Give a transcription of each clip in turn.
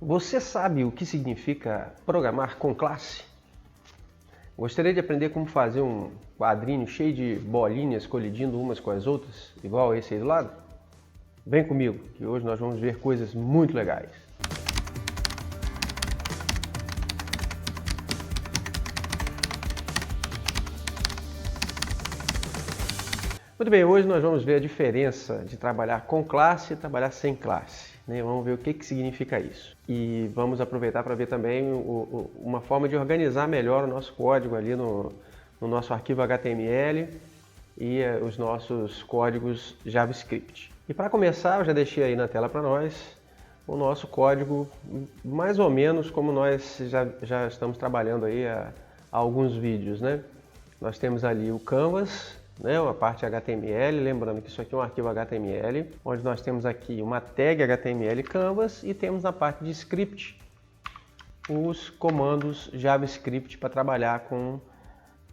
Você sabe o que significa programar com classe? Gostaria de aprender como fazer um quadrinho cheio de bolinhas colidindo umas com as outras, igual esse aí do lado? Vem comigo, que hoje nós vamos ver coisas muito legais. Muito bem, hoje nós vamos ver a diferença de trabalhar com classe e trabalhar sem classe. Vamos ver o que significa isso. E vamos aproveitar para ver também uma forma de organizar melhor o nosso código ali no nosso arquivo HTML e os nossos códigos JavaScript. E para começar, eu já deixei aí na tela para nós o nosso código, mais ou menos como nós já estamos trabalhando aí há alguns vídeos, né? Nós temos ali o Canvas, a parte HTML, lembrando que isso aqui é um arquivo HTML, onde nós temos aqui uma tag HTML Canvas e temos na parte de script os comandos JavaScript para trabalhar com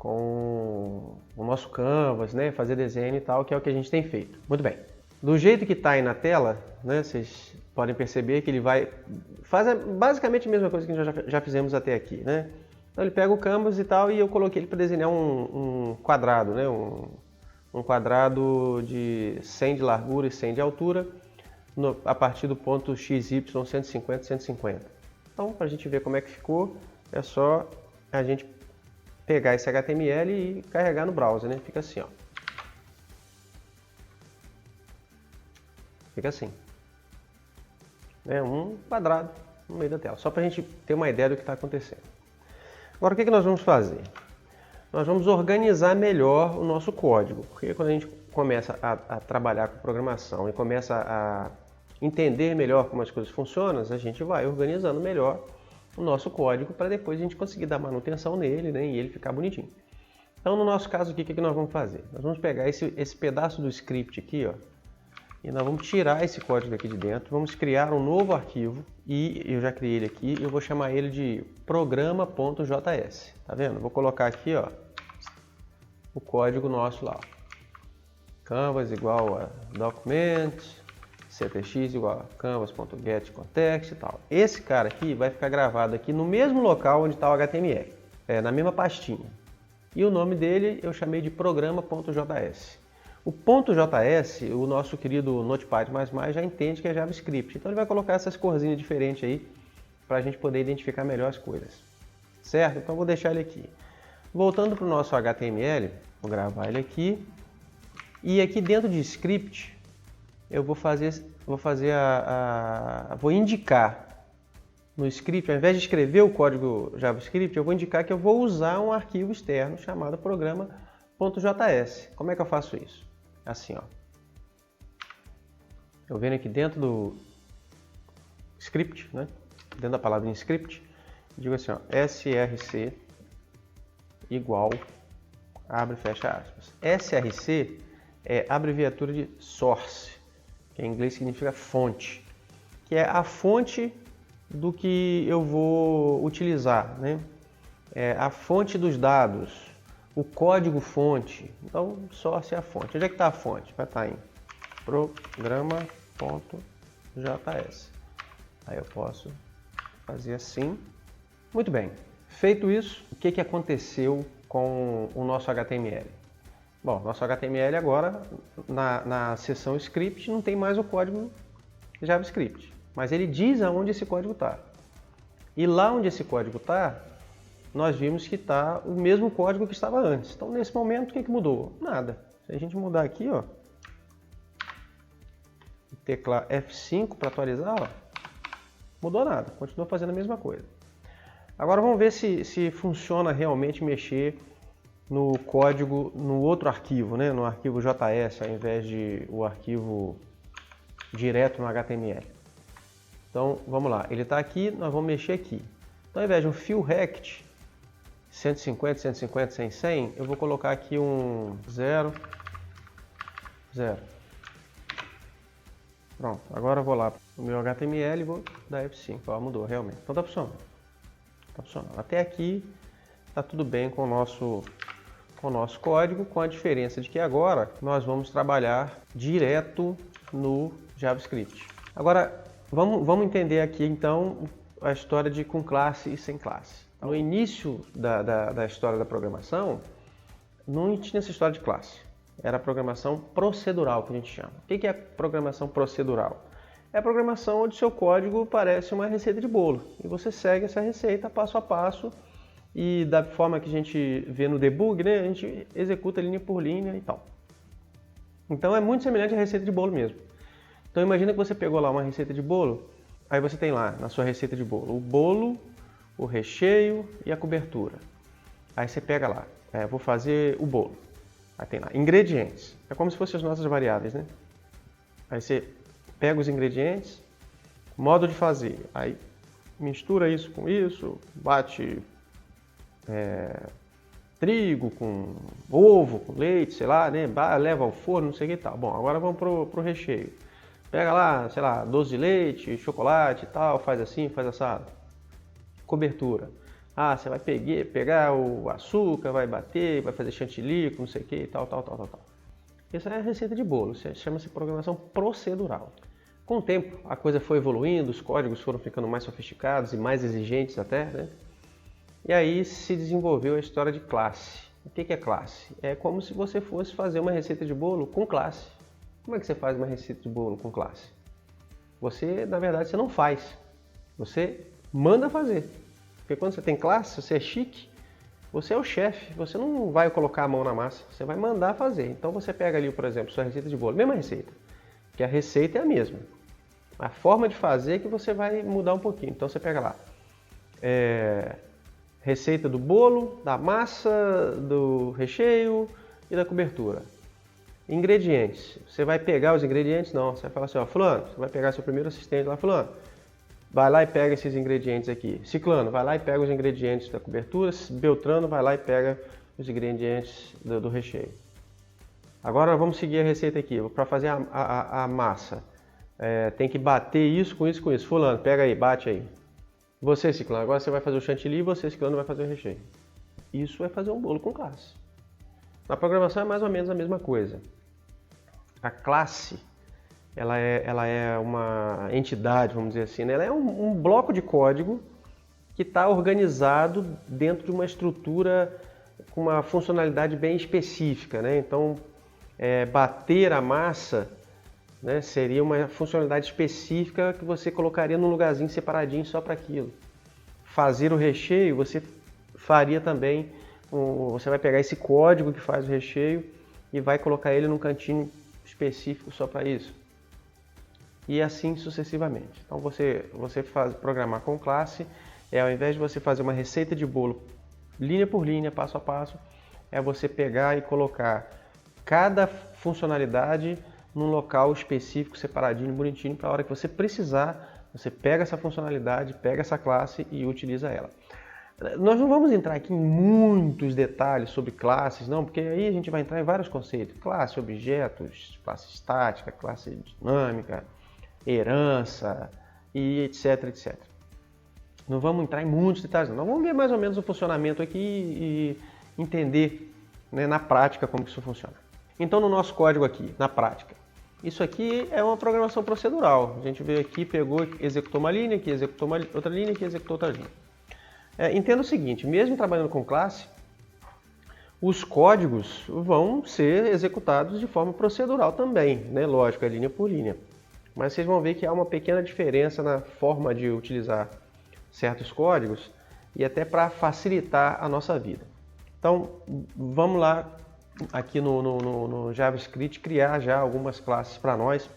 o nosso Canvas, fazer desenho e tal, que é o que a gente tem feito. Muito bem. Do jeito que está aí na tela, vocês podem perceber que ele faz basicamente a mesma coisa que nós já fizemos até aqui, Então ele pega o canvas e tal, e eu coloquei ele para desenhar um quadrado, um quadrado de 100 de largura e 100 de altura, a partir do ponto XY 150, 150. Então, para a gente ver como é que ficou, é só a gente pegar esse HTML e carregar no browser, Fica assim, ó. Fica assim. Um quadrado no meio da tela, só para a gente ter uma ideia do que está acontecendo. Agora, o que nós vamos fazer? Nós vamos organizar melhor o nosso código, porque quando a gente começa a trabalhar com programação e começa a entender melhor como as coisas funcionam, a gente vai organizando melhor o nosso código para depois a gente conseguir dar manutenção nele e ele ficar bonitinho. Então, no nosso caso aqui, o que nós vamos fazer? Nós vamos pegar esse pedaço do script aqui, ó, e nós vamos tirar esse código daqui de dentro, vamos criar um novo arquivo, e eu já criei ele aqui, eu vou chamar ele de programa.js, tá vendo? Vou colocar aqui, ó, o código nosso lá, canvas igual a document, ctx igual a canvas.getContext e tal. Esse cara aqui vai ficar gravado aqui no mesmo local onde está o HTML, na mesma pastinha, e o nome dele eu chamei de programa.js. O .js, o nosso querido Notepad++ já entende que é JavaScript, então ele vai colocar essas corzinhas diferentes aí para a gente poder identificar melhor as coisas, certo? Então vou deixar ele aqui. Voltando para o nosso HTML, vou gravar ele aqui, e aqui dentro de script eu vou indicar no script, ao invés de escrever o código JavaScript, eu vou indicar que eu vou usar um arquivo externo chamado programa.js. Como é que eu faço isso? Assim, ó. Eu venho aqui dentro do script, dentro da palavra script, digo assim, ó, src igual, abre e fecha aspas. src é a abreviatura de source, que em inglês significa fonte, que é a fonte do que eu vou utilizar, É a fonte dos dados, o código fonte. Então, source é a fonte. Onde é que está a fonte? Vai estar em programa.js. Aí eu posso fazer assim. Muito bem. Feito isso, o que aconteceu com o nosso HTML? Bom, nosso HTML agora, na seção script, não tem mais o código JavaScript. Mas ele diz aonde esse código está. E lá onde esse código está, nós vimos que está o mesmo código que estava antes. Então, nesse momento, o que mudou? Nada. Se a gente mudar aqui, ó, teclar F5 para atualizar, ó, mudou nada. Continua fazendo a mesma coisa. Agora, vamos ver se funciona realmente mexer no código, no outro arquivo, no arquivo JS, ao invés de o arquivo direto no HTML. Então, vamos lá. Ele está aqui, nós vamos mexer aqui. Então, ao invés de um fill rect 150, 150, 100, 100, eu vou colocar aqui um 0, 0. Pronto, agora eu vou lá no meu HTML e vou dar F5. Ó, mudou realmente. Então tá funcionando. Tá funcionando. Até aqui tá tudo bem com o nosso código, com a diferença de que agora nós vamos trabalhar direto no JavaScript. Agora, vamos entender aqui então a história de com classe e sem classe. No início da história da programação, não tinha essa história de classe. Era a programação procedural, que a gente chama. O que é programação procedural? É a programação onde seu código parece uma receita de bolo. E você segue essa receita passo a passo. E da forma que a gente vê no debug, né, a gente executa linha por linha e tal. Então é muito semelhante à receita de bolo mesmo. Então imagina que você pegou lá uma receita de bolo, aí você tem lá na sua receita de bolo o bolo, o recheio e a cobertura. Aí você pega lá, vou fazer o bolo. Aí tem lá, ingredientes. É como se fossem as nossas variáveis, né? Aí você pega os ingredientes, modo de fazer. Aí mistura isso com isso, bate trigo com ovo, com leite, sei lá, né? Leva ao forno, não sei o que e tal. Bom, agora vamos pro recheio. Pega lá, sei lá, doce de leite, chocolate e tal, faz assim, faz assado. Cobertura. Você vai pegar o açúcar, vai bater, vai fazer chantilly com não sei o que e tal. Essa é a receita de bolo, chama-se programação procedural. Com o tempo, a coisa foi evoluindo, os códigos foram ficando mais sofisticados e mais exigentes até, né? E aí se desenvolveu a história de classe. O que é classe? É como se você fosse fazer uma receita de bolo com classe. Como é que você faz uma receita de bolo com classe? Você, na verdade, você não faz. Você manda fazer. Porque quando você tem classe, você é chique, você é o chefe, você não vai colocar a mão na massa, você vai mandar fazer. Então você pega ali, por exemplo, sua receita de bolo, mesma receita, que a receita é a mesma. A forma de fazer é que você vai mudar um pouquinho. Então você pega lá, receita do bolo, da massa, do recheio e da cobertura. Ingredientes. Você vai pegar os ingredientes? Não. Você vai falar assim, fulano, você vai pegar seu primeiro assistente lá, fulano, vai lá e pega esses ingredientes aqui. Ciclano, vai lá e pega os ingredientes da cobertura. Beltrano, vai lá e pega os ingredientes do recheio. Agora vamos seguir a receita aqui. Para fazer a massa, tem que bater isso com isso com isso. Fulano, pega aí, bate aí. Você, Ciclano, agora você vai fazer o chantilly e você, Ciclano, vai fazer o recheio. Isso é fazer um bolo com classe. Na programação é mais ou menos a mesma coisa. A classe, ela é uma entidade, vamos dizer assim, né? Ela é um bloco de código que está organizado dentro de uma estrutura com uma funcionalidade bem específica, né? Então, bater a massa, né, seria uma funcionalidade específica que você colocaria num lugarzinho separadinho só para aquilo. Fazer o recheio, você faria também, você vai pegar esse código que faz o recheio e vai colocar ele num cantinho específico só para isso. E assim sucessivamente. Então você programar com classe, ao invés de você fazer uma receita de bolo linha por linha, passo a passo, é você pegar e colocar cada funcionalidade num local específico, separadinho, bonitinho, para a hora que você precisar, você pega essa funcionalidade, pega essa classe e utiliza ela. Nós não vamos entrar aqui em muitos detalhes sobre classes, não, porque aí a gente vai entrar em vários conceitos. Classe, objetos, classe estática, classe dinâmica, herança e etc, etc. Não vamos entrar em muitos detalhes, não. Nós vamos ver mais ou menos o funcionamento aqui e entender, né, na prática como isso funciona. Então no nosso código aqui, na prática, isso aqui é uma programação procedural. A gente veio aqui, pegou, executou uma linha, aqui executou outra linha, aqui executou outra linha. Entenda o seguinte, mesmo trabalhando com classe, os códigos vão ser executados de forma procedural também, né? Lógico, é linha por linha. Mas vocês vão ver que há uma pequena diferença na forma de utilizar certos códigos e até para facilitar a nossa vida. Então, vamos lá aqui no JavaScript criar já algumas classes para nós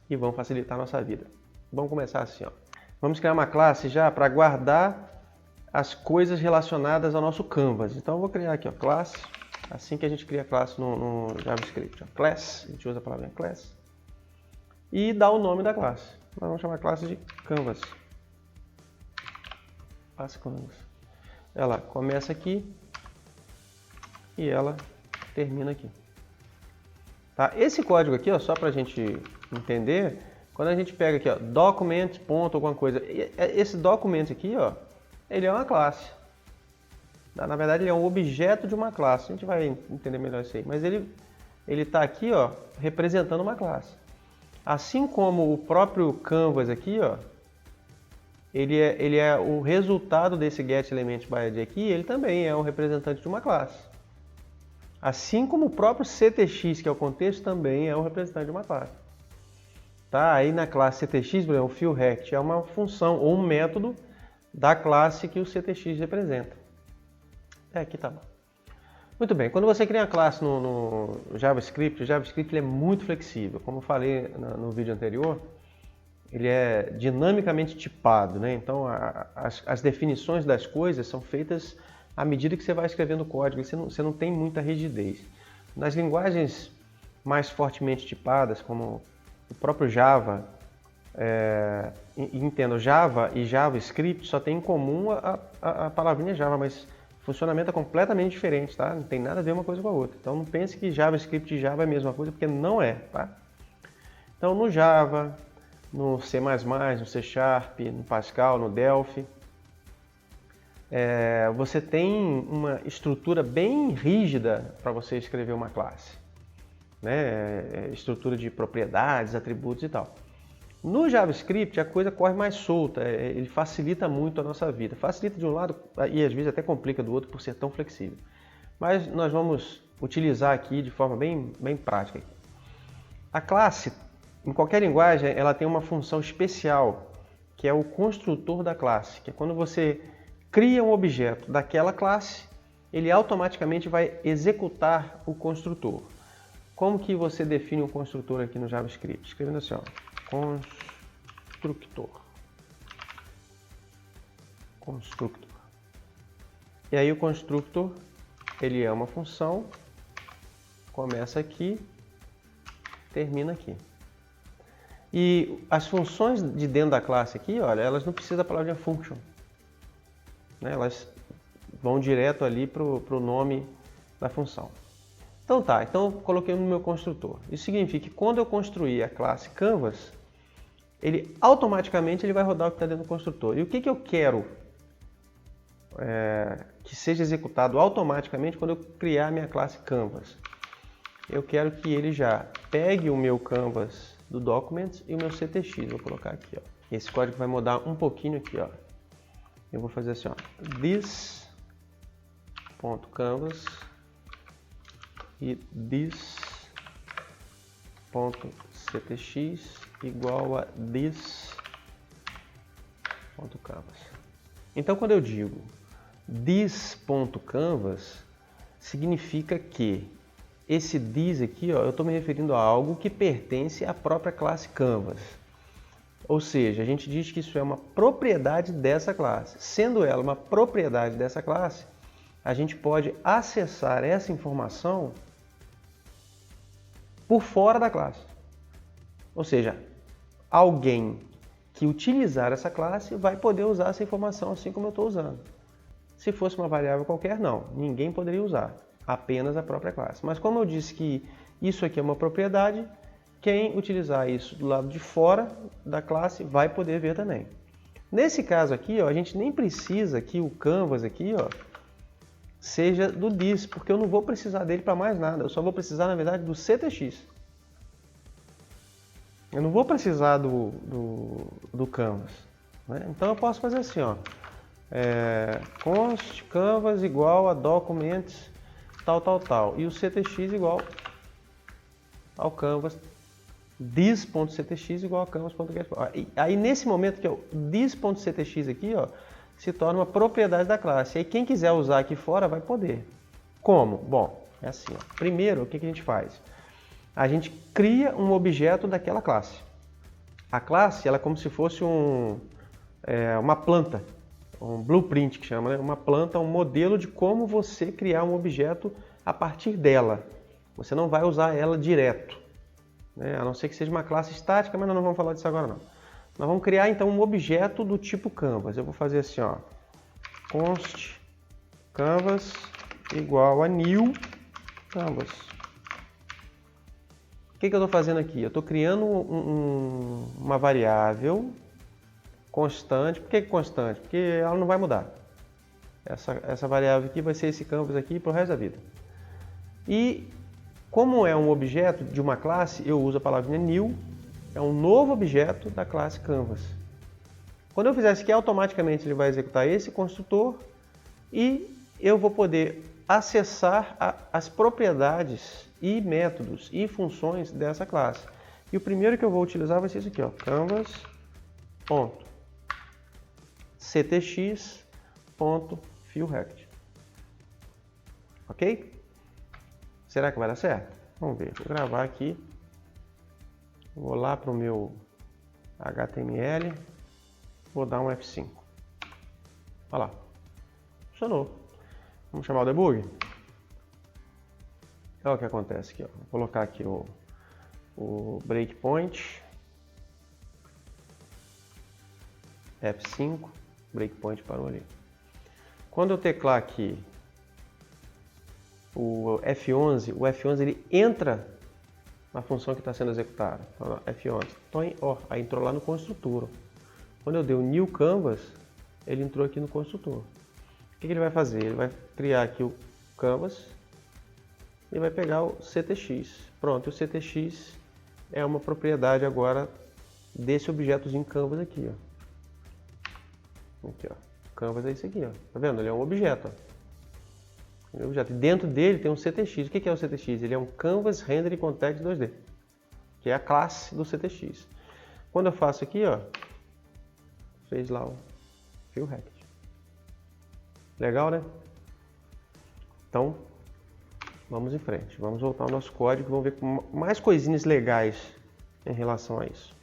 e vão facilitar a nossa vida. Vamos começar assim, ó. Vamos criar uma classe já para guardar as coisas relacionadas ao nosso canvas. Então eu vou criar aqui, ó, classe, assim que a gente cria classe no JavaScript, ó, class, a gente usa a palavra class, e dá o nome da classe. Nós vamos chamar a classe de canvas. Classe canvas. Ela começa aqui e ela termina aqui. Tá? Esse código aqui, ó, só para a gente entender, quando a gente pega aqui, ó, document, ponto, alguma coisa, esse document aqui, ó, ele é uma classe. Na verdade, ele é um objeto de uma classe. A gente vai entender melhor isso aí. Mas ele está aqui, ó, representando uma classe. Assim como o próprio canvas aqui, ó, ele é o resultado desse getElementById aqui, ele também é um representante de uma classe. Assim como o próprio CTX, que é o contexto, também é um representante de uma classe. Tá? Aí na classe CTX, por exemplo, o fillRect é uma função ou um método da classe que o CTX representa. Aqui tá bom. Muito bem, quando você cria uma classe no JavaScript, o JavaScript ele é muito flexível. Como eu falei no vídeo anterior, ele é dinamicamente tipado, né? Então as definições das coisas são feitas à medida que você vai escrevendo o código, você não tem muita rigidez. Nas linguagens mais fortemente tipadas, como o próprio Java, entendo, Java e JavaScript só tem em comum a palavrinha Java, mas o funcionamento é completamente diferente, tá? Não tem nada a ver uma coisa com a outra. Então não pense que JavaScript e Java é a mesma coisa, porque não é, tá? Então no Java, no C++, no C Sharp, no Pascal, no Delphi, você tem uma estrutura bem rígida para você escrever uma classe, né? Estrutura de propriedades, atributos e tal. No JavaScript a coisa corre mais solta, ele facilita muito a nossa vida. Facilita de um lado e às vezes até complica do outro por ser tão flexível. Mas nós vamos utilizar aqui de forma bem prática. A classe, em qualquer linguagem, ela tem uma função especial, que é o construtor da classe, que é quando você cria um objeto daquela classe, ele automaticamente vai executar o construtor. Como que você define um construtor aqui no JavaScript? Escrevendo assim, ó, constructor. E aí o constructor, ele é uma função, começa aqui, termina aqui. E as funções de dentro da classe aqui, olha, elas não precisam da palavrinha function, né? Elas vão direto ali para o nome da função. Então tá, então eu coloquei no meu construtor. Isso significa que quando eu construir a classe Canvas, ele automaticamente vai rodar o que está dentro do construtor. E o que eu quero que seja executado automaticamente quando eu criar a minha classe Canvas? Eu quero que ele já pegue o meu Canvas do Documents e o meu CTX. Vou colocar aqui, ó. Esse código vai mudar um pouquinho aqui, ó. Eu vou fazer assim, ó, this.canvas e this.ctx igual a this.canvas. Então, quando eu digo this.canvas, significa que esse this aqui, ó, eu estou me referindo a algo que pertence à própria classe Canvas. Ou seja, a gente diz que isso é uma propriedade dessa classe. Sendo ela uma propriedade dessa classe, a gente pode acessar essa informação por fora da classe. Ou seja, alguém que utilizar essa classe vai poder usar essa informação assim como eu estou usando. Se fosse uma variável qualquer, não. Ninguém poderia usar, apenas a própria classe. Mas como eu disse que isso aqui é uma propriedade, quem utilizar isso do lado de fora da classe vai poder ver também. Nesse caso aqui, ó, a gente nem precisa que o Canvas aqui, ó, seja do this, porque eu não vou precisar dele para mais nada. Eu só vou precisar, na verdade, do CTX. Eu não vou precisar do Canvas, né? Então eu posso fazer assim, ó, const Canvas igual a documents tal, e o CTX igual ao Canvas, this.ctx igual a canvas.get. Aí nesse momento que é o this.ctx aqui, ó, se torna uma propriedade da classe. Aí quem quiser usar aqui fora vai poder. Como? Bom, é assim, ó. Primeiro, o que a gente faz? A gente cria um objeto daquela classe. A classe, ela é como se fosse uma planta, um blueprint que chama, né? Uma planta, um modelo de como você criar um objeto a partir dela. Você não vai usar ela direto, né? A não ser que seja uma classe estática, mas nós não vamos falar disso agora não. Nós vamos criar então um objeto do tipo Canvas. Eu vou fazer assim, ó, const Canvas igual a new Canvas. O que eu estou fazendo aqui? Eu estou criando uma variável constante. Por que constante? Porque ela não vai mudar. Essa variável aqui vai ser esse Canvas aqui para o resto da vida. E como é um objeto de uma classe, eu uso a palavrinha new, é um novo objeto da classe Canvas. Quando eu fizer isso aqui, automaticamente ele vai executar esse construtor e eu vou poder acessar as propriedades e métodos e funções dessa classe. E o primeiro que eu vou utilizar vai ser isso aqui, ó, canvas.ctx.fillRect. Ok? Será que vai dar certo? Vamos ver, vou gravar aqui. Vou lá para o meu HTML, vou dar um F5. Olha lá, funcionou. Vamos chamar o debug? Olha o que acontece aqui. Ó. Vou colocar aqui o breakpoint. F5, breakpoint parou ali. Quando eu teclar aqui o F11 ele entra na função que está sendo executada. Então, F11. Então, ó, aí entrou lá no construtor. Quando eu dei o new canvas, ele entrou aqui no construtor. O que ele vai fazer? Ele vai criar aqui o canvas e vai pegar o CTX. Pronto, o CTX é uma propriedade agora desse objetozinho canvas aqui, ó. Aqui, ó. Canvas é isso aqui, ó. Tá vendo? Ele é um objeto, ó. Ele é um objeto. E dentro dele tem um CTX. O que é o CTX? Ele é um Canvas Render Context 2D, que é a classe do CTX. Quando eu faço aqui, ó, fez lá o fillRect. Legal, né? Então, vamos em frente. Vamos voltar ao nosso código e vamos ver mais coisinhas legais em relação a isso.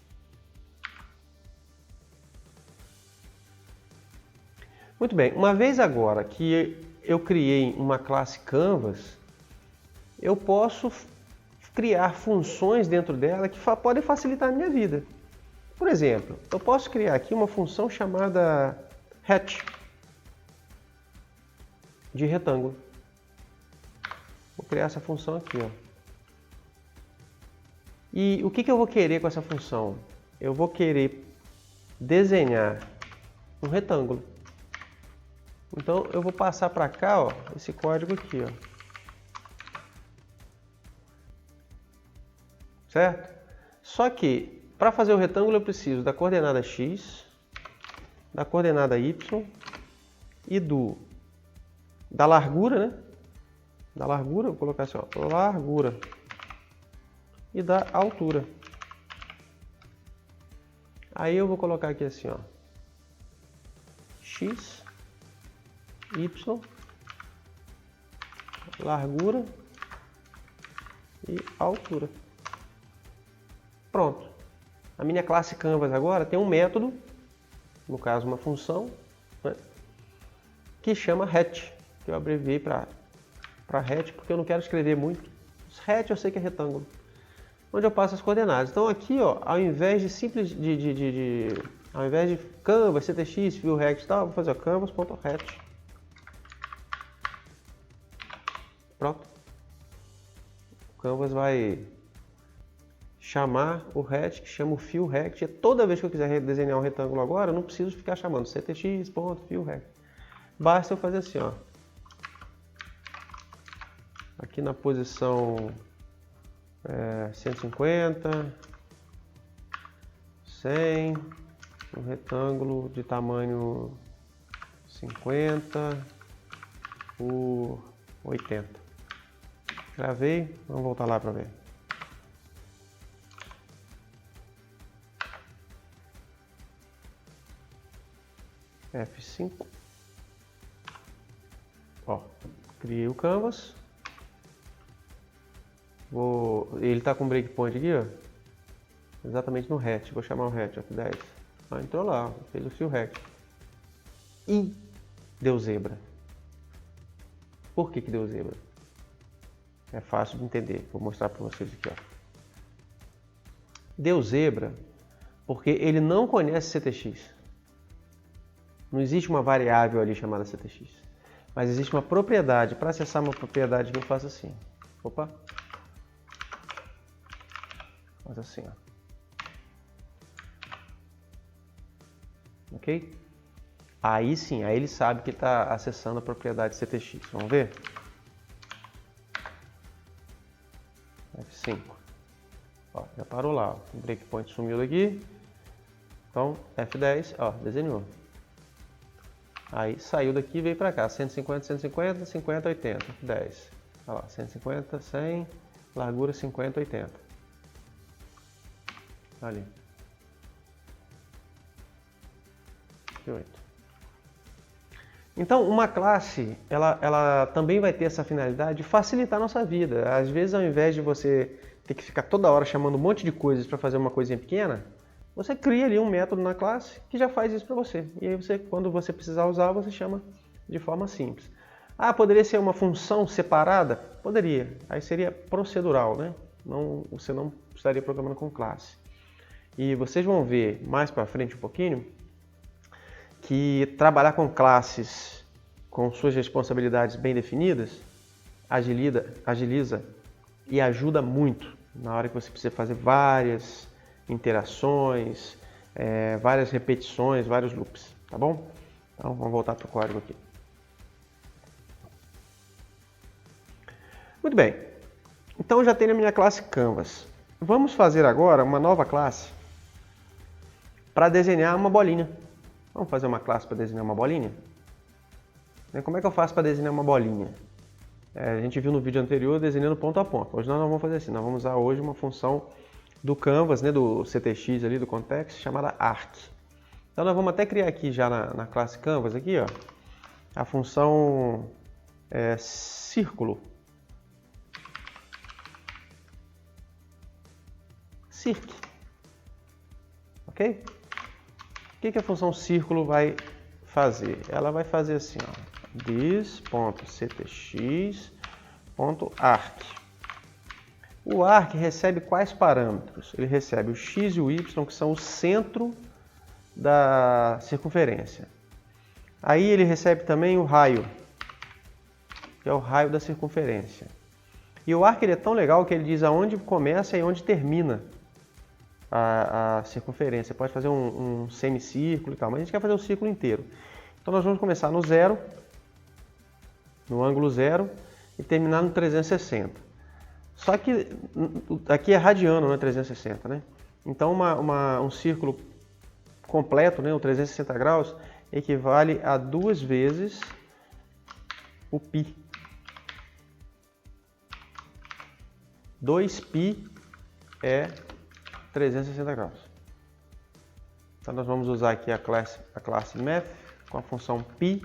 Muito bem, uma vez agora que eu criei uma classe Canvas, eu posso criar funções dentro dela que podem facilitar a minha vida. Por exemplo, eu posso criar aqui uma função chamada hatch, de retângulo. Vou criar essa função aqui, ó. E o que eu vou querer com essa função? Eu vou querer desenhar um retângulo. Então eu vou passar para cá, ó, esse código aqui, ó. Certo? Só que para fazer o retângulo eu preciso da coordenada x, da coordenada y e da largura, né? Da largura, vou colocar assim, ó, largura e da altura. Aí eu vou colocar aqui assim, ó, x, y, largura e altura. Pronto. A minha classe Canvas agora tem um método, no caso uma função, né, que chama hatch, que eu abreviei para hatch porque eu não quero escrever muito. Hatch eu sei que é retângulo, onde eu passo as coordenadas. Então aqui, ó, ao invés de ao invés de Canvas, CTX, fillRect e tal, vou fazer canvas.hatch. Pronto. O Canvas vai chamar o hatch, que chama o fillRect. E toda vez que eu quiser desenhar um retângulo agora, eu não preciso ficar chamando ctx.fillRect. Basta eu fazer assim, ó. Aqui na posição 150, 100, um retângulo de tamanho 50 por 80. Gravei, vamos voltar lá para ver. F5. Ó, criei o canvas. Ele está com breakpoint aqui, ó. Exatamente no hatch. Vou chamar o hatch, ó, 10. Ah, entrou lá, ó, fez o fillRect. E deu zebra. Por que deu zebra? É fácil de entender. Vou mostrar para vocês aqui, ó. Deu zebra porque ele não conhece CTX. Não existe uma variável ali chamada CTX. Mas existe uma propriedade. Para acessar uma propriedade, eu faço assim. Opa. Faz assim, ó. Ok? Aí sim, aí ele sabe que está acessando a propriedade CTX. Vamos ver? F5. Ó, já parou lá. Ó. O breakpoint sumiu daqui. Então, F10, ó, desenhou. Aí saiu daqui e veio para cá, 150, 150, 50, 80, F10. Olha lá, 150, 100, largura 50, 80. Ali. 8. Então, uma classe, ela também vai ter essa finalidade de facilitar a nossa vida. Às vezes, ao invés de você ter que ficar toda hora chamando um monte de coisas para fazer uma coisinha pequena, você cria ali um método na classe que já faz isso para você. E aí, quando você precisar usar, você chama de forma simples. Ah, poderia ser uma função separada? Poderia. Aí seria procedural, né? Você não estaria programando com classe. E vocês vão ver mais para frente um pouquinho que trabalhar com classes com suas responsabilidades bem definidas agiliza e ajuda muito na hora que você precisa fazer várias interações, várias repetições, vários loops, tá bom? Então vamos voltar para o código aqui. Muito bem, então eu já tenho a minha classe Canvas. Vamos fazer agora uma nova classe para desenhar uma bolinha. Vamos fazer uma classe para desenhar uma bolinha? Como é que eu faço para desenhar uma bolinha? A gente viu no vídeo anterior desenhando ponto a ponto. Hoje nós não vamos fazer assim, nós vamos usar hoje uma função do Canvas, né, do CTX ali, do Context, chamada Arc. Então nós vamos até criar aqui já na classe Canvas, aqui, ó, a função círculo. Circ. Ok? O que a função círculo vai fazer? Ela vai fazer assim, ó, this.ctx.arc. O arc recebe quais parâmetros? Ele recebe o x e o y, que são o centro da circunferência. Aí ele recebe também o raio, que é o raio da circunferência. E o arc ele é tão legal que ele diz aonde começa e onde termina a circunferência. Pode fazer um semicírculo e tal, mas a gente quer fazer o círculo inteiro. Então nós vamos começar no zero, no ângulo zero, e terminar no 360. Só que aqui é radiano, não é 360, né? Então um círculo completo, né, o 360 graus, equivale a 2 vezes o π. 2π é 360 graus. Então nós vamos usar aqui a classe math com a função π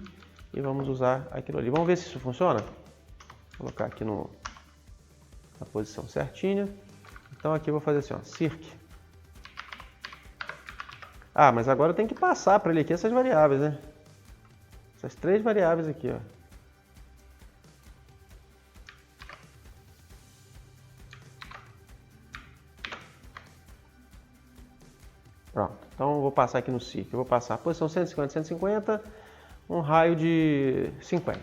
e vamos usar aquilo ali. Vamos ver se isso funciona? Vou colocar aqui na posição certinha. Então aqui eu vou fazer assim, ó, circ. Ah, mas agora eu tenho que passar para ele aqui essas variáveis, né? Essas 3 variáveis aqui, ó. Pronto, então eu vou passar aqui no circ. Eu vou passar a posição 150, 150, um raio de 50.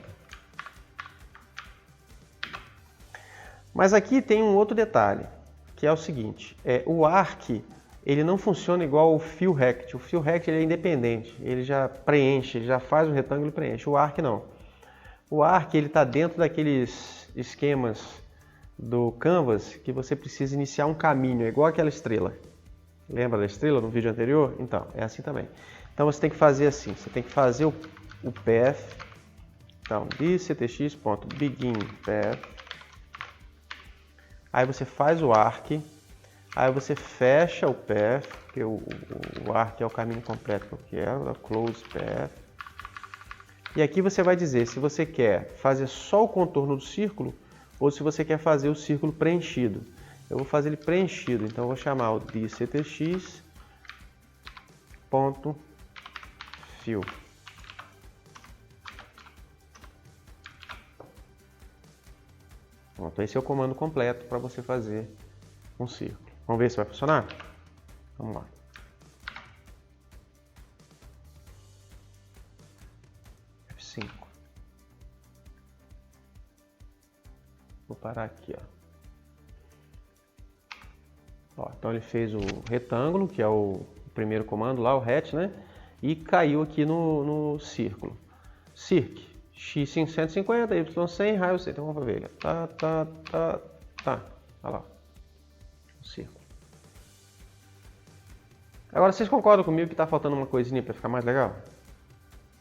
Mas aqui tem um outro detalhe, que é o seguinte, o arc ele não funciona igual o fill rect. O fill rect ele é independente, ele já preenche, ele já faz o retângulo e preenche. O arc não. O arc ele está dentro daqueles esquemas do Canvas que você precisa iniciar um caminho, é igual aquela estrela. Lembra da estrela no vídeo anterior? Então, é assim também. Então você tem que fazer assim, você tem que fazer o path. Então, ctx.beginPath. Aí você faz o arc. Aí você fecha o path, porque o arc é o caminho completo que eu quero, close path. E aqui você vai dizer se você quer fazer só o contorno do círculo ou se você quer fazer o círculo preenchido. Eu vou fazer ele preenchido, então eu vou chamar o ctx.fill. Pronto, esse é o comando completo para você fazer um círculo. Vamos ver se vai funcionar? Vamos lá. F5. Vou parar aqui, ó. Então ele fez o retângulo, que é o primeiro comando lá, o hat, né? E caiu aqui no círculo. Circ, x 150, y 100, raio 100. Então vamos ver. Tá. Olha lá. O círculo. Agora, vocês concordam comigo que está faltando uma coisinha para ficar mais legal?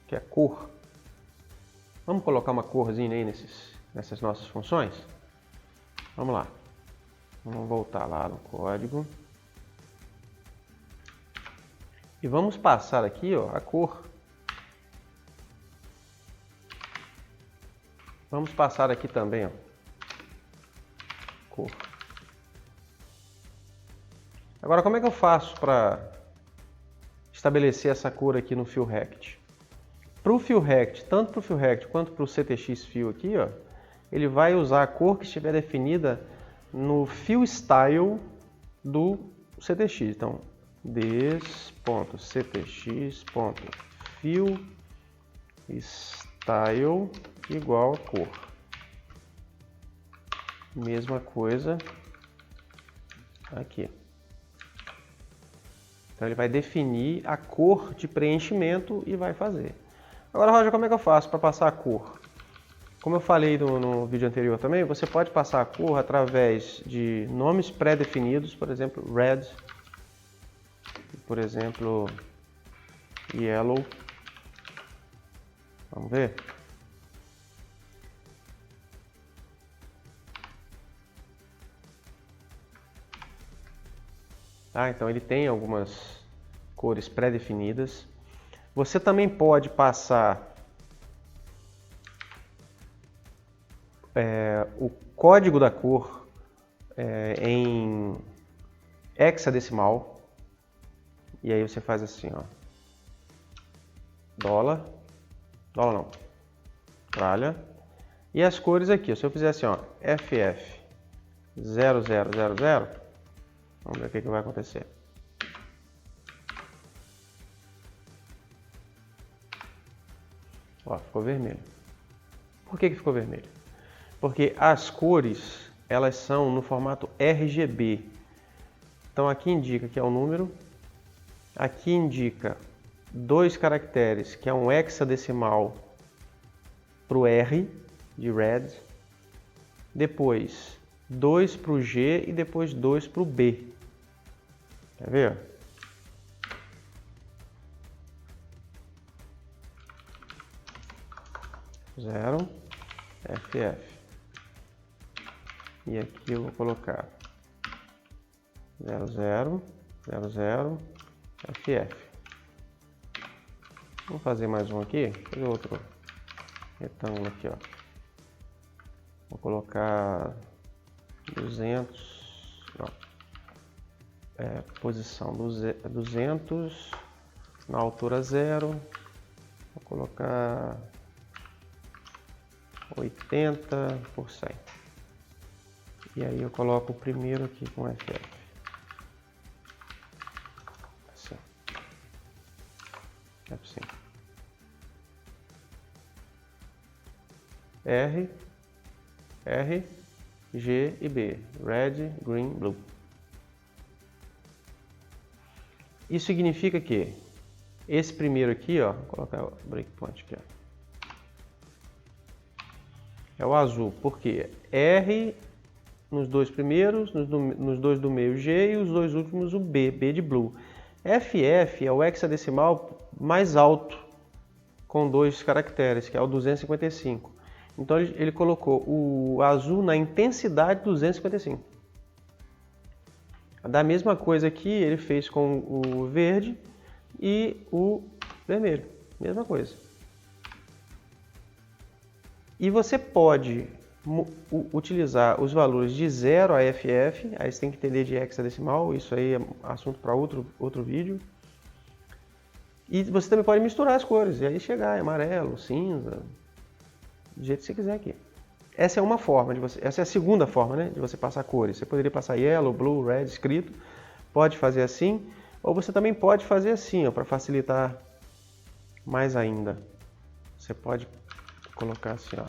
Que é a cor. Vamos colocar uma corzinha aí nessas nossas funções? Vamos lá. Vamos voltar lá no código. E vamos passar aqui, ó, a cor. Vamos passar aqui também, ó, cor. Agora, como é que eu faço para estabelecer essa cor aqui no Fill Rect? Para o Fill Rect, tanto para o Fill Rect quanto para o CTX Fill aqui, ó, ele vai usar a cor que estiver definida no Fill Style do CTX. Então, this.ctx.fill style igual a cor. Mesma coisa aqui. Então ele vai definir a cor de preenchimento e vai fazer. Agora, Roger, como é que eu faço para passar a cor? Como eu falei no vídeo anterior também, você pode passar a cor através de nomes pré-definidos, por exemplo, red, por exemplo, yellow. Vamos ver? Então ele tem algumas cores pré-definidas. Você também pode passar o código da cor em hexadecimal. E aí você faz assim, ó. Dólar não, tralha. E as cores aqui, se eu fizer assim, ó, FF 0000, vamos ver o que vai acontecer. Ó, ficou vermelho. Por que ficou vermelho? Porque as cores, elas são no formato RGB. Então aqui indica que é um número, aqui indica 2 caracteres, que é um hexadecimal para o R, de red, depois 2 para o G e depois 2 para o B. Quer ver? 0, FF. E aqui eu vou colocar 00, FF. Vamos fazer mais um aqui, fazer outro retângulo aqui, ó. Vou colocar 200, não, posição 200, na altura 0, vou colocar 80%. E aí eu coloco o primeiro aqui com FF. Assim. Assim. R, G e B. Red, Green, Blue. Isso significa que esse primeiro aqui, ó, vou colocar o breakpoint aqui, ó, é o azul, porque R nos 2 primeiros, nos 2 do meio G e os 2 últimos o B de Blue. FF é o hexadecimal mais alto, com 2 caracteres, que é o 255. Então ele colocou o azul na intensidade 255. Da mesma coisa aqui ele fez com o verde e o vermelho, mesma coisa. E você pode utilizar os valores de 0 a FF, aí você tem que entender de hexadecimal, isso aí é assunto para outro vídeo. E você também pode misturar as cores, e aí chegar em amarelo, cinza, do jeito que você quiser aqui. Essa é uma forma, essa é a segunda forma, né, de você passar cores. Você poderia passar yellow, blue, red, escrito, pode fazer assim, ou você também pode fazer assim, para facilitar mais ainda. Você pode colocar assim, ó,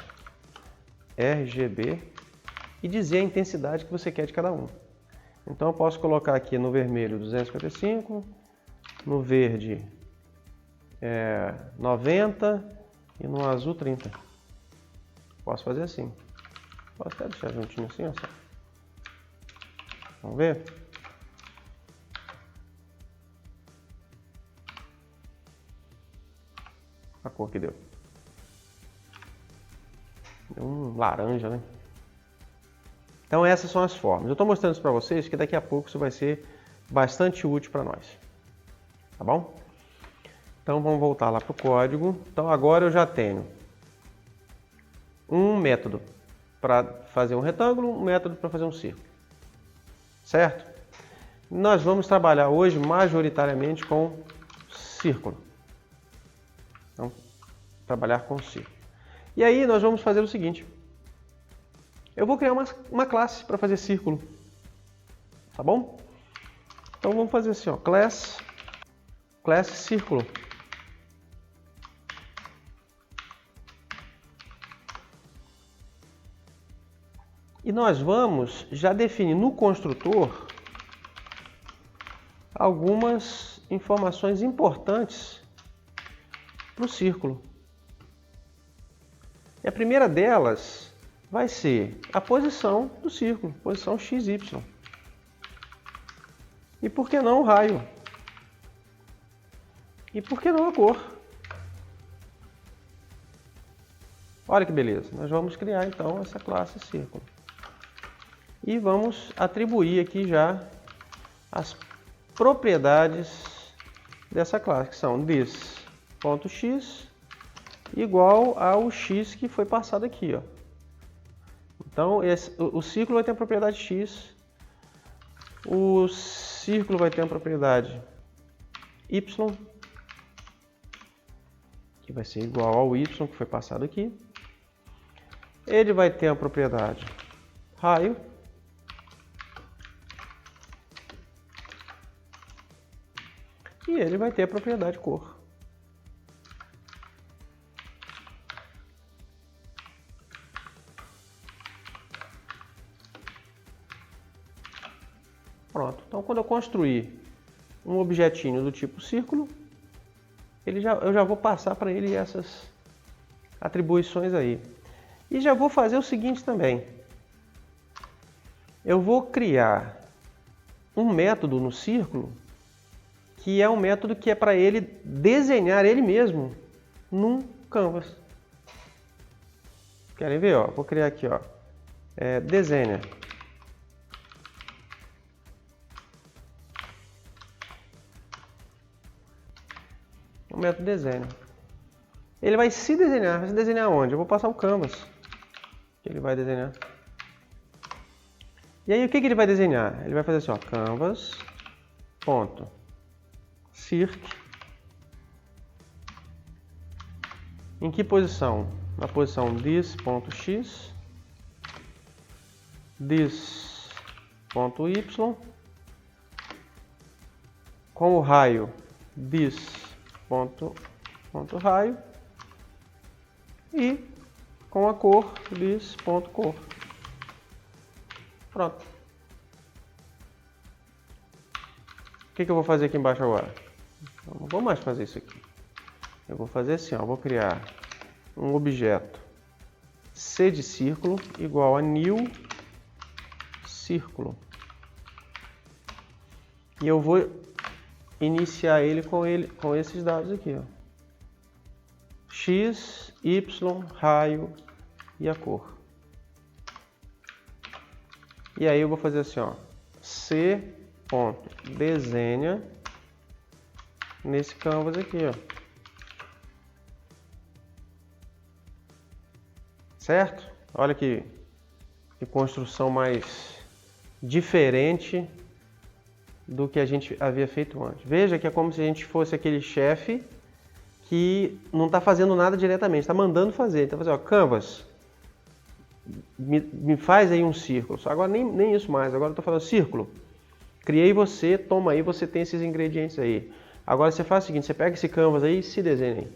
RGB e dizer a intensidade que você quer de cada um. Então eu posso colocar aqui no vermelho 255, no verde 90 e no azul 30. Posso fazer assim. Posso até deixar juntinho assim, ó. Vamos ver? a cor que deu. Deu um laranja, né? Então essas são as formas. Eu estou mostrando isso para vocês que daqui a pouco isso vai ser bastante útil para nós. Tá bom? Então vamos voltar lá para o código. Então agora eu já tenho um método para fazer um retângulo, um método para fazer um círculo. Certo? Nós vamos trabalhar hoje majoritariamente com círculo. Então, trabalhar com círculo. E aí nós vamos fazer o seguinte. Eu vou criar uma classe para fazer círculo. Tá bom? Então vamos fazer assim, ó, class círculo. E nós vamos já definir no construtor algumas informações importantes para o círculo. E a primeira delas vai ser a posição do círculo, posição x, y. E por que não o raio? E por que não a cor? Olha que beleza, nós vamos criar então essa classe círculo. E vamos atribuir aqui já as propriedades dessa classe, que são this.x igual ao x que foi passado aqui, ó. Então o círculo vai ter a propriedade x, o círculo vai ter a propriedade y, que vai ser igual ao y que foi passado aqui. Ele vai ter a propriedade raio, e ele vai ter a propriedade cor. Pronto. Então, quando eu construir um objetinho do tipo círculo, eu já vou passar para ele essas atribuições aí. E já vou fazer o seguinte também. Eu vou criar um método no círculo que é um método que é para ele desenhar ele mesmo num canvas. Querem ver? Ó? Vou criar aqui, ó, desenha. O método desenha. Ele vai se desenhar. Vai se desenhar onde? Eu vou passar o canvas que ele vai desenhar. E aí o que ele vai desenhar? Ele vai fazer assim, ó, canvas ponto circ. Em que posição? Na posição this.x, this.y, com o raio this.raio e com a cor this.cor. Pronto. O que eu vou fazer aqui embaixo agora? Eu não vou mais fazer isso aqui. Eu vou fazer assim, ó, vou criar um objeto C de círculo igual a new círculo. E eu vou iniciar ele com esses dados aqui, ó. X, Y, raio e a cor. E aí eu vou fazer assim, ó, C.desenha nesse canvas aqui, ó. Certo? Olha que construção mais diferente do que a gente havia feito antes. Veja que é como se a gente fosse aquele chefe que não está fazendo nada diretamente, está mandando fazer. Então, ó, canvas, me faz aí um círculo. Agora nem isso mais, agora eu estou falando círculo. Criei você, toma aí, você tem esses ingredientes aí. Agora você faz o seguinte, você pega esse canvas aí e se desenha aí.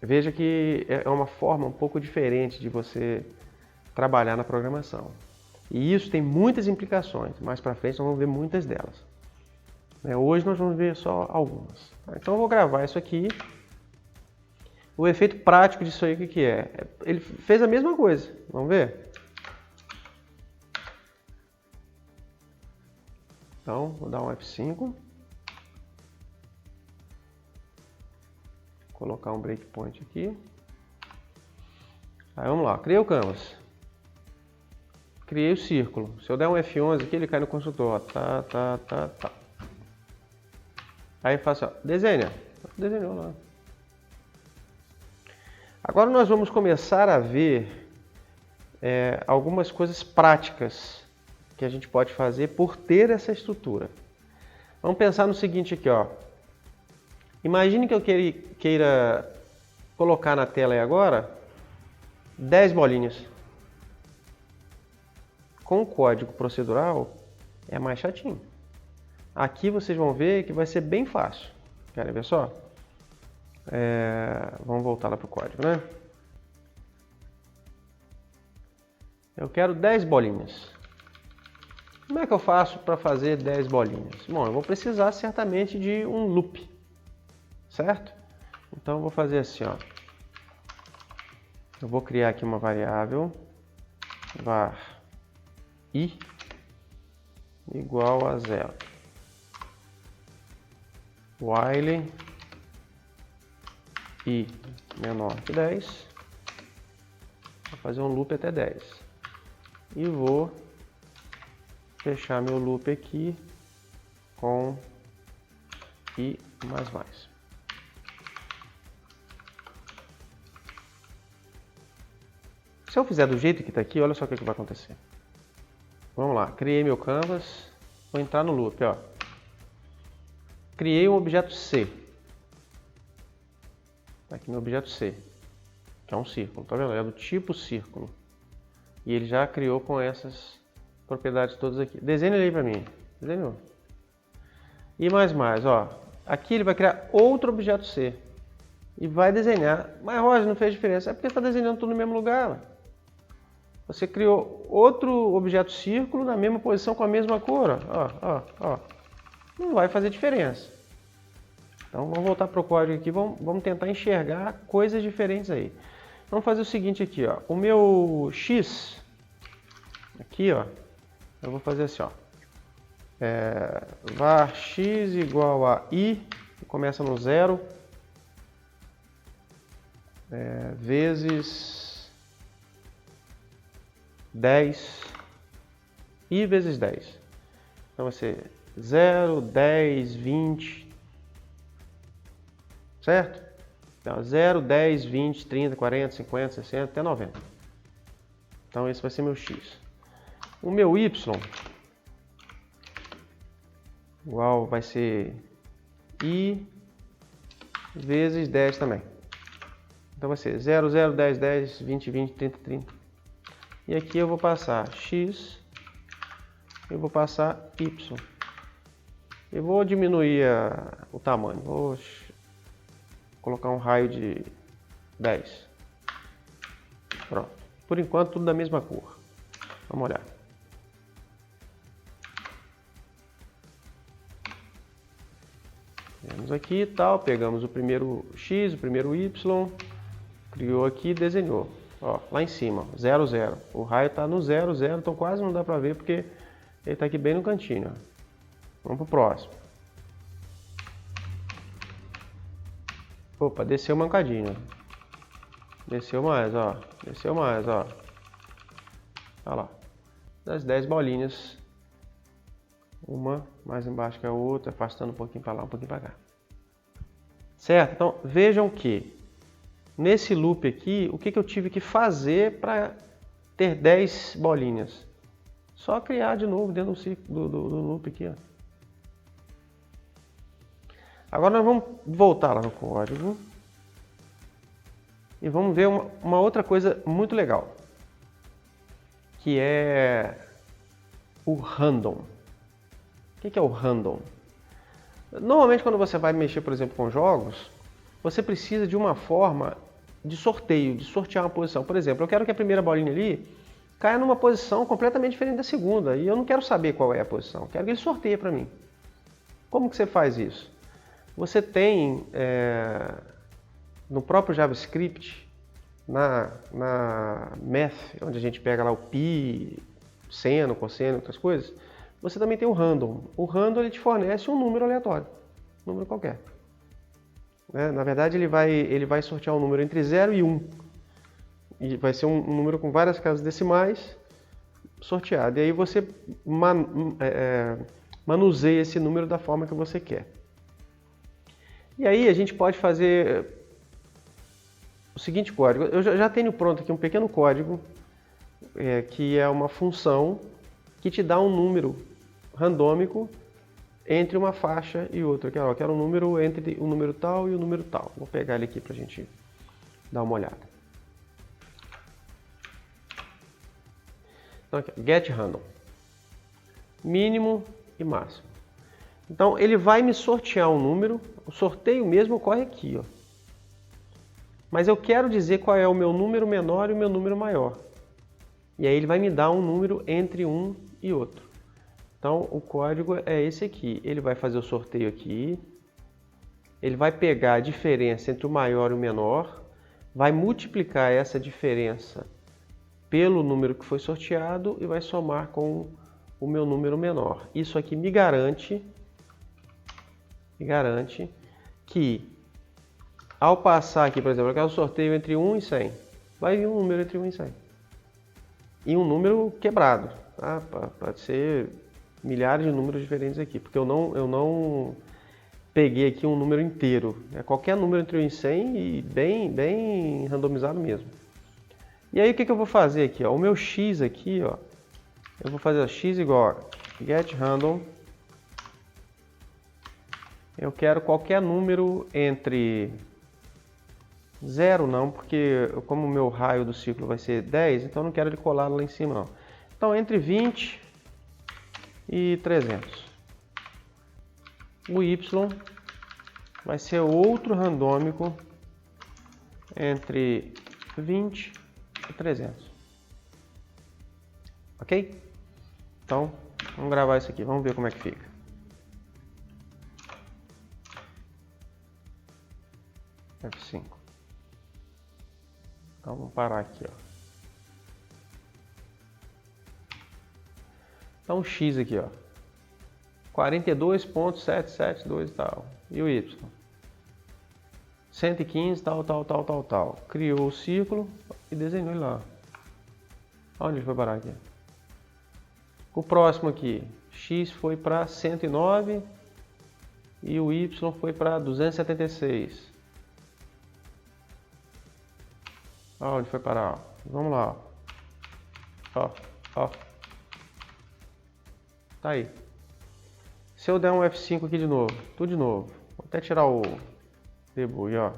Veja que é uma forma um pouco diferente de você trabalhar na programação. E isso tem muitas implicações. Mais para frente nós vamos ver muitas delas. Hoje nós vamos ver só algumas. Então eu vou gravar isso aqui. O efeito prático disso aí, o que é? Ele fez a mesma coisa. Vamos ver? Então, vou dar um F5. colocar um breakpoint aqui. Aí vamos lá, criei o canvas. Criei o círculo. Se eu der um F11 aqui, ele cai no construtor. Ó. Tá. Aí faço, ó, desenha. Desenhou lá. Agora nós vamos começar a ver algumas coisas práticas que a gente pode fazer por ter essa estrutura. Vamos pensar no seguinte aqui, ó. Imagine que eu queira colocar na tela aí agora 10 bolinhas. Com o código procedural é mais chatinho. Aqui vocês vão ver que vai ser bem fácil. Querem ver só? Vamos voltar lá para o código, né? Eu quero 10 bolinhas. Como é que eu faço para fazer 10 bolinhas? Bom, eu vou precisar certamente de um loop, certo? Então eu vou fazer assim, ó. Eu vou criar aqui uma variável var i igual a 0. While i menor que 10. Vou fazer um loop até 10. E vou fechar meu loop aqui com i mais. Se eu fizer do jeito que está aqui, olha só o que vai acontecer. Vamos lá, criei meu canvas, vou entrar no loop, ó. Criei um objeto C. Tá aqui meu objeto C, que é um círculo, tá vendo? É do tipo círculo. E ele já criou com essas propriedades todas aqui. Desenha ele aí para mim. Desenhou. E mais, ó. Aqui ele vai criar outro objeto C. E vai desenhar. Mas, Roger, não fez diferença. É porque está desenhando tudo no mesmo lugar. Ó. Você criou outro objeto círculo na mesma posição com a mesma cor. Ó. Não vai fazer diferença. Então vamos voltar para o código aqui. Vamos tentar enxergar coisas diferentes aí. Vamos fazer o seguinte aqui, ó. O meu X, aqui, ó. Eu vou fazer assim, ó. Var x igual a i, começa no 0, vezes 10, i vezes 10. Então vai ser 0, 10, 20, certo? Então 0, 10, 20, 30, 40, 50, 60, até 90. Então esse vai ser meu x. O meu y igual vai ser i vezes 10 também. Então vai ser 0, 0, 10, 10, 20, 20, 30, 30. E aqui eu vou passar x, eu vou passar y. Eu vou diminuir o tamanho, vou colocar um raio de 10. Pronto. Por enquanto tudo da mesma cor. Vamos olhar. Temos aqui e tal, pegamos o primeiro x, o primeiro y, criou aqui e desenhou. Ó, lá em cima, 0, 0. O raio está no 0, 0, então quase não dá para ver porque ele está aqui bem no cantinho. Ó. Vamos para o próximo. Opa, desceu um mancadinho. Desceu mais, ó. Desceu mais, ó. Olha lá. Das 10 bolinhas. Uma mais embaixo que a outra, afastando um pouquinho para lá, um pouquinho para cá. Certo? Então, vejam que nesse loop aqui, o que eu tive que fazer para ter 10 bolinhas? Só criar de novo dentro do loop aqui, ó. Agora nós vamos voltar lá no código e vamos ver uma outra coisa muito legal, que é o random. O que é o random? Normalmente quando você vai mexer, por exemplo, com jogos, você precisa de uma forma de sorteio, de sortear uma posição. Por exemplo, eu quero que a primeira bolinha ali caia numa posição completamente diferente da segunda, e eu não quero saber qual é a posição, eu quero que ele sorteie para mim. Como que você faz isso? Você tem, no próprio JavaScript, na math, onde a gente pega lá o pi, seno, cosseno, outras coisas, você também tem o random. O random ele te fornece um número aleatório, um número qualquer. né? Na verdade, ele vai sortear um número entre 0 e 1. E vai ser um número com várias casas decimais sorteado. E aí você manuseia esse número da forma que você quer. E aí a gente pode fazer o seguinte código. Eu já tenho pronto aqui um pequeno código, que é uma função que te dá um número randômico entre uma faixa e outra. Eu quero um número entre o número tal e o número tal. Vou pegar ele aqui para a gente dar uma olhada. Então, aqui, get random. Mínimo e máximo. Então, ele vai me sortear um número. O sorteio mesmo ocorre aqui, ó. Mas eu quero dizer qual é o meu número menor e o meu número maior. E aí ele vai me dar um número entre um e outro. Então, o código é esse aqui. Ele vai fazer o sorteio aqui. Ele vai pegar a diferença entre o maior e o menor. Vai multiplicar essa diferença pelo número que foi sorteado e vai somar com o meu número menor. Isso aqui me garante que ao passar aqui, por exemplo, eu quero um sorteio entre 1 e 100, vai vir um número entre 1 e 100. E um número quebrado, tá? Pode ser milhares de números diferentes aqui, porque eu não peguei aqui um número inteiro. É qualquer número entre 1 e 100 e bem randomizado mesmo. E aí o que eu vou fazer aqui? Ó? O meu x aqui, ó, eu vou fazer x igual a get random. Eu quero qualquer número entre 0 não, porque como o meu raio do ciclo vai ser 10, então eu não quero ele colado lá em cima não. Então entre 20 e 300. O y vai ser outro randômico entre 20 e 300. Ok? Então, vamos gravar isso aqui, vamos ver como é que fica. F5. Então, vamos parar aqui, ó. Então, o x aqui, ó. 42.772 e tal. E o y? 115, tal. Criou o ciclo e desenhou ele lá. Onde ele foi parar aqui? O próximo aqui, x foi para 109 e o y foi para 276. Onde foi parar? Vamos lá. Ó. Tá aí. Se eu der um F5 aqui de novo, tudo de novo. Vou até tirar o debug, ó.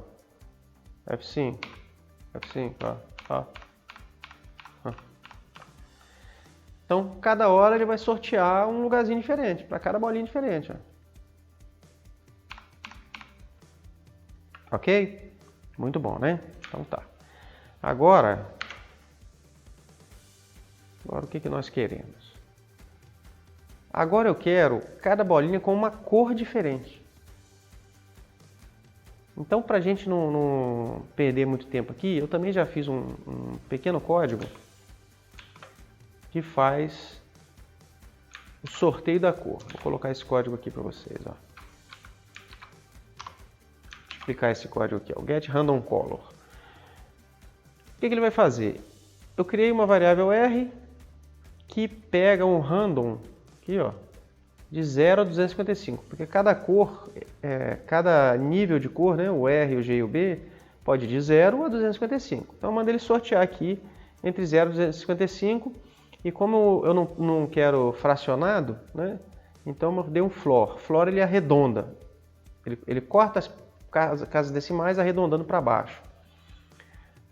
F5, ó. Então, cada hora ele vai sortear um lugarzinho diferente, para cada bolinha diferente, ó. Ok? Muito bom, né? Então tá. Agora o que nós queremos? Agora eu quero cada bolinha com uma cor diferente. Então, para a gente não perder muito tempo aqui, eu também já fiz um pequeno código que faz o sorteio da cor. Vou colocar esse código aqui para vocês. Ó. Vou explicar esse código aqui, ó, o get random color. O que ele vai fazer? Eu criei uma variável R que pega um random aqui, ó, de 0 a 255, porque cada cor, cada nível de cor, né, o R, o G e o B, pode ir de 0 a 255. Então eu mando ele sortear aqui entre 0 e 255, e como eu não quero fracionado, né, então eu dei um floor. Floor ele arredonda, ele corta as casas decimais arredondando para baixo.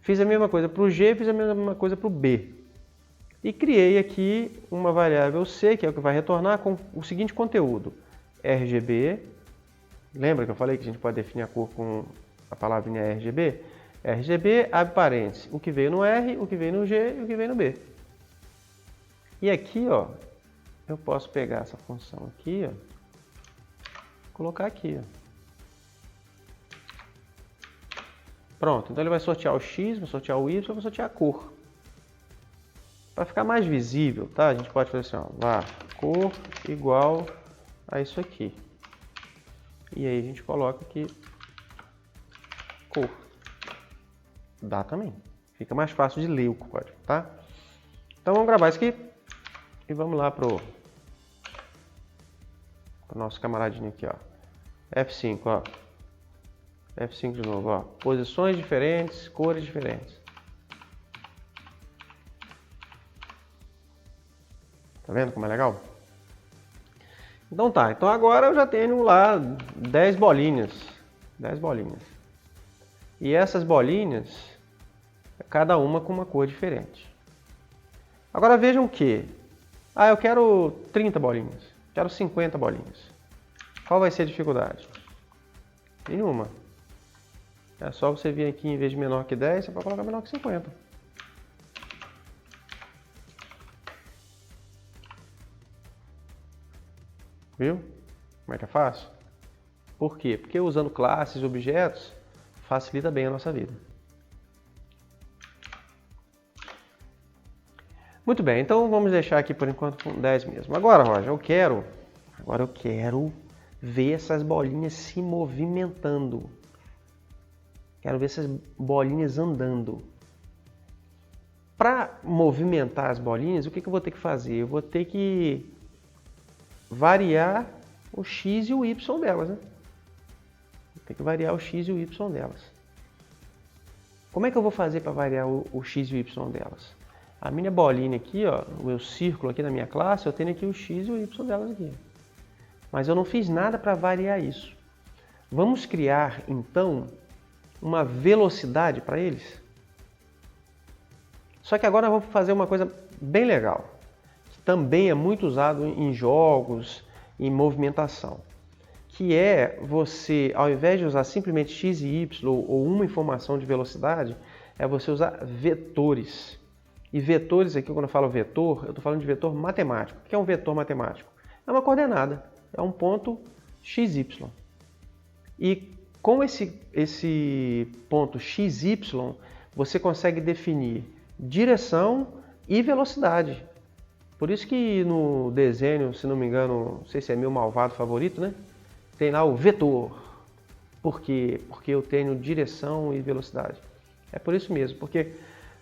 Fiz a mesma coisa para o G, fiz a mesma coisa para o B. E criei aqui uma variável C, que é o que vai retornar com o seguinte conteúdo. RGB, lembra que eu falei que a gente pode definir a cor com a palavrinha RGB? RGB, abre parênteses, o que veio no R, o que veio no G e o que veio no B. E aqui, ó, eu posso pegar essa função aqui, ó, colocar aqui, ó. Pronto, então ele vai sortear o X, vai sortear o Y, vai sortear a cor. Para ficar mais visível, tá? A gente pode fazer assim, ó, var cor igual a isso aqui. E aí a gente coloca aqui cor. Dá também. Fica mais fácil de ler o código, tá? Então vamos gravar isso aqui e vamos lá pro nosso camaradinho aqui, ó. F5, ó. F5 de novo, ó. Posições diferentes, cores diferentes. Tá vendo como é legal? Então tá, então agora eu já tenho lá 10 bolinhas. 10 bolinhas. E essas bolinhas, cada uma com uma cor diferente. Agora vejam que, eu quero 30 bolinhas, quero 50 bolinhas. Qual vai ser a dificuldade? Nenhuma. É só você vir aqui, em vez de menor que 10, você pode colocar menor que 50. Viu? Como é que é fácil? Por quê? Porque usando classes e objetos facilita bem a nossa vida. Muito bem, então vamos deixar aqui por enquanto com 10 mesmo. Agora, Roger, eu quero ver essas bolinhas se movimentando. Quero ver essas bolinhas andando. Para movimentar as bolinhas, o que eu vou ter que fazer? Eu vou ter que variar o x e o y delas, né? Tem que variar o x e o y delas. Como é que eu vou fazer para variar o x e o y delas? A minha bolinha aqui, ó, o meu círculo aqui na minha classe, eu tenho aqui o x e o y delas aqui. Mas eu não fiz nada para variar isso. Vamos criar, então, uma velocidade para eles? Só que agora eu vou fazer uma coisa bem legal, que também é muito usado em jogos, em movimentação, que é você, ao invés de usar simplesmente x e y ou uma informação de velocidade, é você usar vetores. E vetores aqui, quando eu falo vetor, eu estou falando de vetor matemático. O que é um vetor matemático? É uma coordenada, é um ponto xy. E com esse ponto xy, você consegue definir direção e velocidade. Por isso que no desenho, se não me engano, não sei se é meu malvado favorito, né? Tem lá o vetor. Por quê? Porque eu tenho direção e velocidade. É por isso mesmo, porque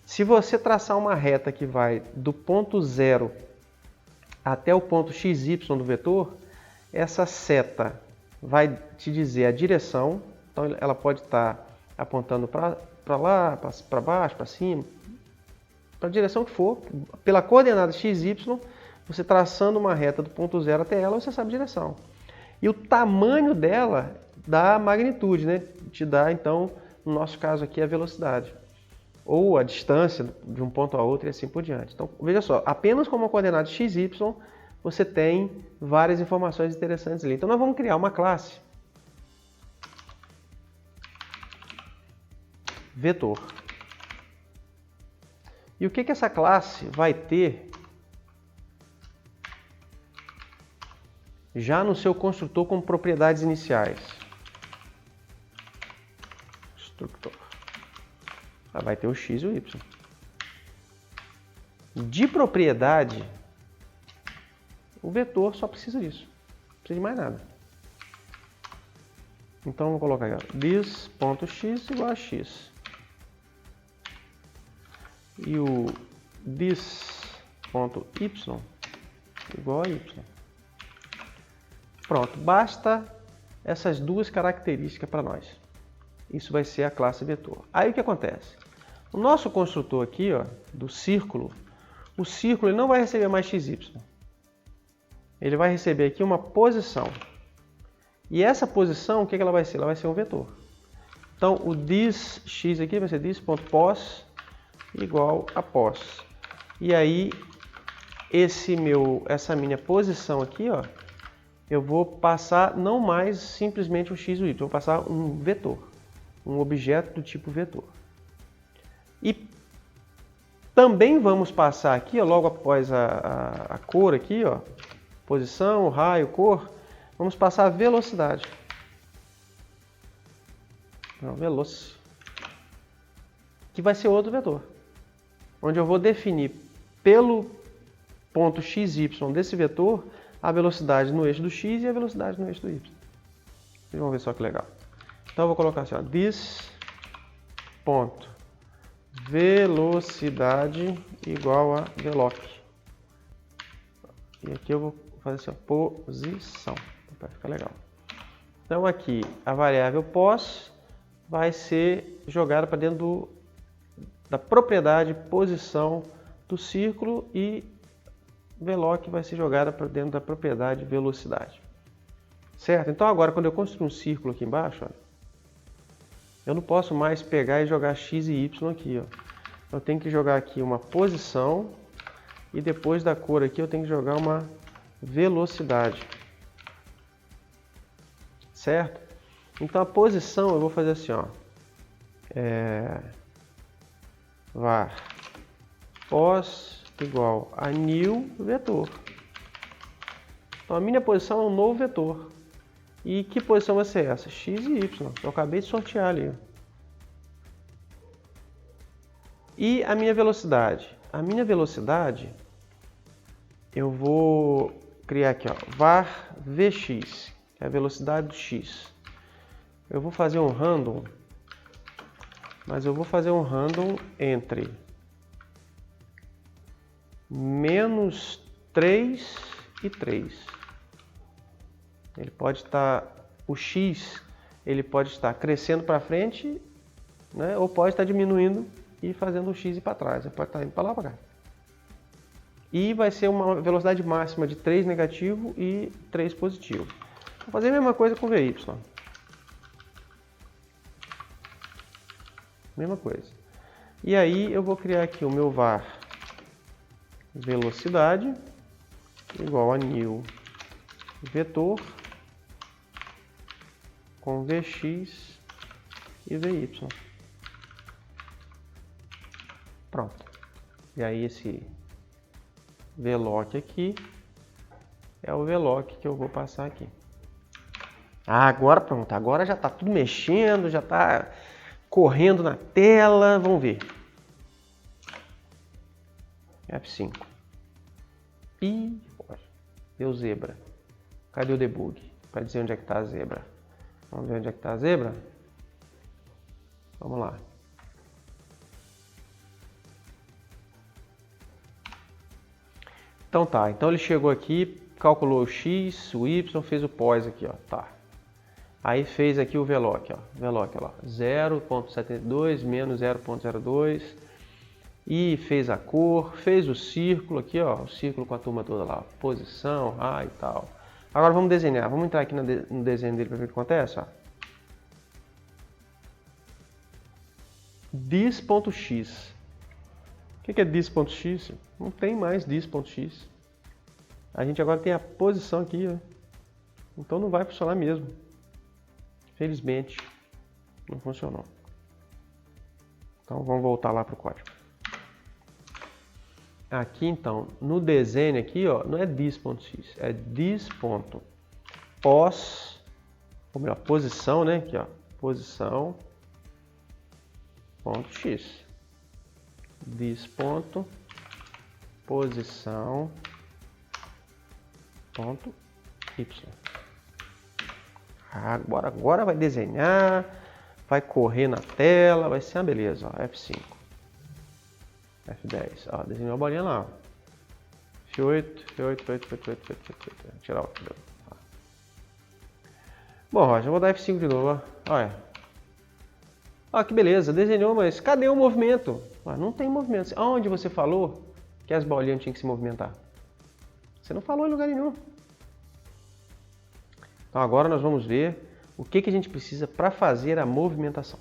se você traçar uma reta que vai do ponto 0 até o ponto xy do vetor, essa seta vai te dizer a direção. Então ela pode estar apontando para lá, para baixo, para cima, para a direção que for. Pela coordenada xy, você traçando uma reta do ponto 0 até ela, você sabe a direção. E o tamanho dela dá a magnitude, né? Te dá, então, no nosso caso aqui, a velocidade. Ou a distância de um ponto a outro e assim por diante. Então, veja só, apenas com uma coordenada xy, você tem várias informações interessantes ali. Então, nós vamos criar uma classe vetor. E o que essa classe vai ter já no seu construtor como propriedades iniciais? Construtor. Ela vai ter o x e o y. De propriedade, o vetor só precisa disso. Não precisa de mais nada. Então, vou colocar aqui, this.x igual a x. E o this.y igual a y. Pronto, basta essas duas características para nós. Isso vai ser a classe vetor. Aí o que acontece? O nosso construtor aqui, ó, do círculo, o círculo ele não vai receber mais xy. Ele vai receber aqui uma posição. E essa posição, o que ela vai ser? Ela vai ser um vetor. Então, o this.x aqui vai ser this.pos igual a pos. E aí, essa minha posição aqui, ó, eu vou passar não mais simplesmente o x e o y, eu vou passar um vetor, um objeto do tipo vetor. E também vamos passar aqui, ó, logo após a cor aqui, ó, posição, raio, cor, vamos passar a velocidade. Não, veloci. Que vai ser outro vetor. Onde eu vou definir pelo ponto xy desse vetor a velocidade no eixo do x e a velocidade no eixo do y. Vocês vão ver só que legal. Então eu vou colocar assim, ó, this ponto velocidade igual a veloc. E aqui eu vou fazer assim, ó, posição, para ficar legal. Então aqui a variável pos vai ser jogada para dentro da propriedade posição do círculo e veloc vai ser jogada para dentro da propriedade velocidade. Certo? Então agora quando eu construir um círculo aqui embaixo, ó, eu não posso mais pegar e jogar x e y aqui. Ó. Eu tenho que jogar aqui uma posição e depois da cor aqui eu tenho que jogar uma velocidade. Certo? Então a posição eu vou fazer assim, ó. Var pos igual a new vetor. Então a minha posição é um novo vetor. E que posição vai ser essa? X e Y. Eu acabei de sortear ali. E a minha velocidade? A minha velocidade, eu vou criar aqui, ó, var vx, que é a velocidade do x. Eu vou fazer um random, mas eu vou fazer um random entre menos 3 e 3. Ele pode estar, o x, ele pode estar crescendo para frente, né, ou pode estar diminuindo e fazendo o x ir para trás. Ele pode estar indo para lá para cá. E vai ser uma velocidade máxima de 3 negativo e 3 positivo. Vou fazer a mesma coisa com vy. Mesma coisa. E aí eu vou criar aqui o meu var velocidade igual a new vetor com vx e vy. Pronto. E aí esse veloc aqui é o veloc que eu vou passar aqui. Ah, agora pronto. Agora já está tudo mexendo, já está correndo na tela. Vamos ver. F5. Ih, deu zebra. Cadê o debug? Para dizer onde é que está a zebra. Vamos ver onde é que está a zebra? Vamos lá. Então tá, então ele chegou aqui, calculou o x, o y, fez o pos aqui, ó, tá. Aí fez aqui o veloc, ó, 0.72 menos 0.02 e fez a cor, fez o círculo aqui, ó, o círculo com a turma toda lá, posição, e tal. Agora vamos desenhar, vamos entrar aqui no desenho dele para ver o que acontece, ó. Dis.x. O que é dis.x? Não tem mais dis.x. A gente agora tem a posição aqui, ó. Então não vai funcionar mesmo. Felizmente, não funcionou. Então vamos voltar lá para o código. Aqui então, no desenho aqui, ó, não é dis.x, é dis.pos, ou melhor, posição, né? Aqui, ó, posição ponto x. Dis.posição ponto y. Agora vai desenhar, vai correr na tela, vai ser uma beleza, ó, F5. F10, ó, desenhou a bolinha lá, ó. F8, tirar o aqui. Bom, Roger, eu vou dar F5 de novo, ó. Olha. Ó, que beleza, desenhou, mas cadê o movimento? Não tem movimento. Aonde você falou que as bolinhas tinham que se movimentar? Você não falou em lugar nenhum. Então agora nós vamos ver o que a gente precisa para fazer a movimentação.